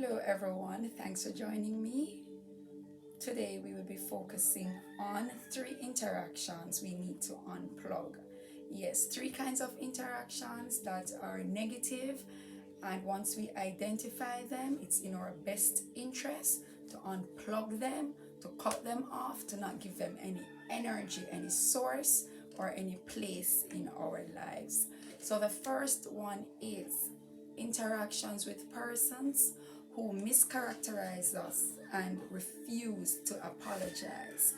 Hello everyone, thanks for joining me. Today we will be focusing on 3 interactions we need to unplug. Yes, 3 kinds of interactions that are negative, and once we identify them, it's in our best interest to unplug them, to cut them off, to not give them any energy, any source, or any place in our lives. So the first one is interactions with persons who mischaracterize us and refuse to apologize.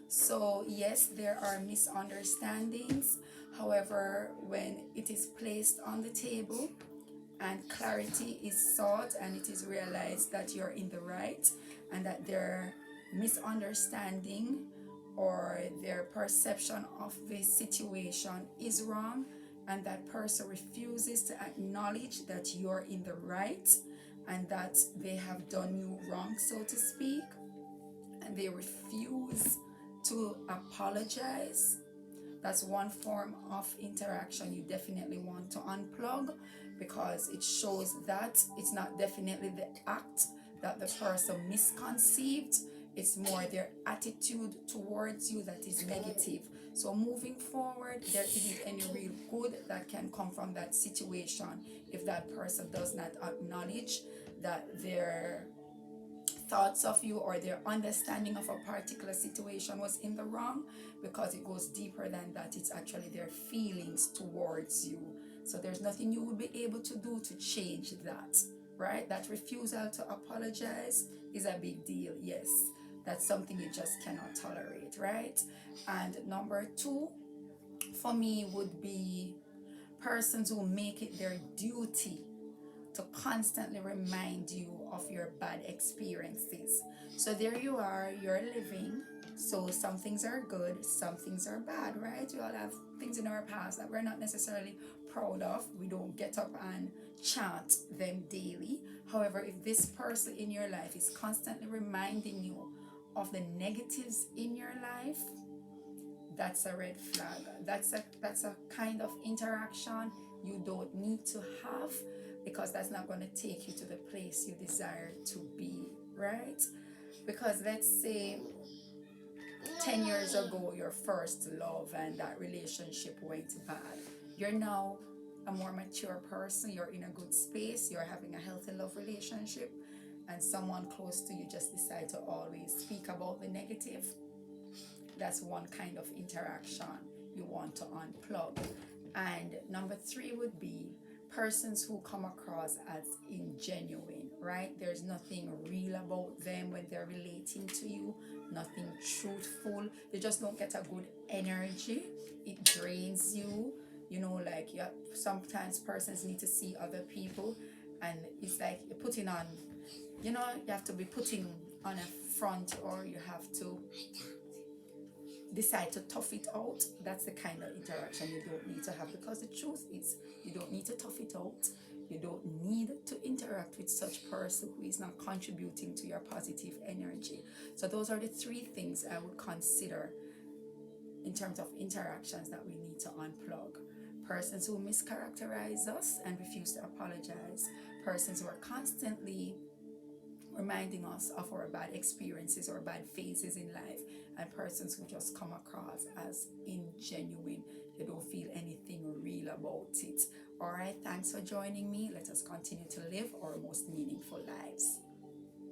So, yes, there are misunderstandings. However, when it is placed on the table and clarity is sought and it is realized that you're in the right and that their misunderstanding or their perception of the situation is wrong, and that person refuses to acknowledge that you're in the right and that they have done you wrong, so to speak, and they refuse to apologize, that's one form of interaction you definitely want to unplug, because it shows that it's not definitely the act that the person misconceived, it's more their attitude towards you that is negative. So moving forward, there isn't any real good that can come from that situation if that person does not acknowledge that their thoughts of you or their understanding of a particular situation was in the wrong, because it goes deeper than that. It's actually their feelings towards you. So there's nothing you will be able to do to change that, right? That refusal to apologize is a big deal. Yes, that's something you just cannot tolerate, right? And number 2 for me would be persons who make it their duty to constantly remind you of your bad experiences. So there you are, you're living. So some things are good, some things are bad, right? We all have things in our past that we're not necessarily proud of. We don't get up and chant them daily. However, if this person in your life is constantly reminding you of the negatives in your life, that's a red flag. That's a kind of interaction you don't need to have, because that's not going to take you to the place you desire to be, right? Because let's say 10 years ago your first love and that relationship went bad. You're now a more mature person, you're in a good space, you're having a healthy love relationship, and someone close to you just decide to always speak about the negative. That's one kind of interaction you want to unplug. And number 3 would be persons who come across as ingenuine, right? There's nothing real about them when they're relating to you, nothing truthful. You just don't get a good energy. It drains you. You know, like sometimes persons need to see other people, and it's like you're putting on, you have to be putting on a front, or you have to decide to tough it out. That's the kind of interaction you don't need to have, because the truth is you don't need to tough it out. You don't need to interact with such person who is not contributing to your positive energy. So those are the 3 things I would consider in terms of interactions that we need to unplug. Persons who mischaracterize us and refuse to apologize, persons who are constantly reminding us of our bad experiences or bad phases in life, and persons who just come across as ingenuine. You don't feel anything real about it. All right, thanks for joining me. Let us continue to live our most meaningful lives.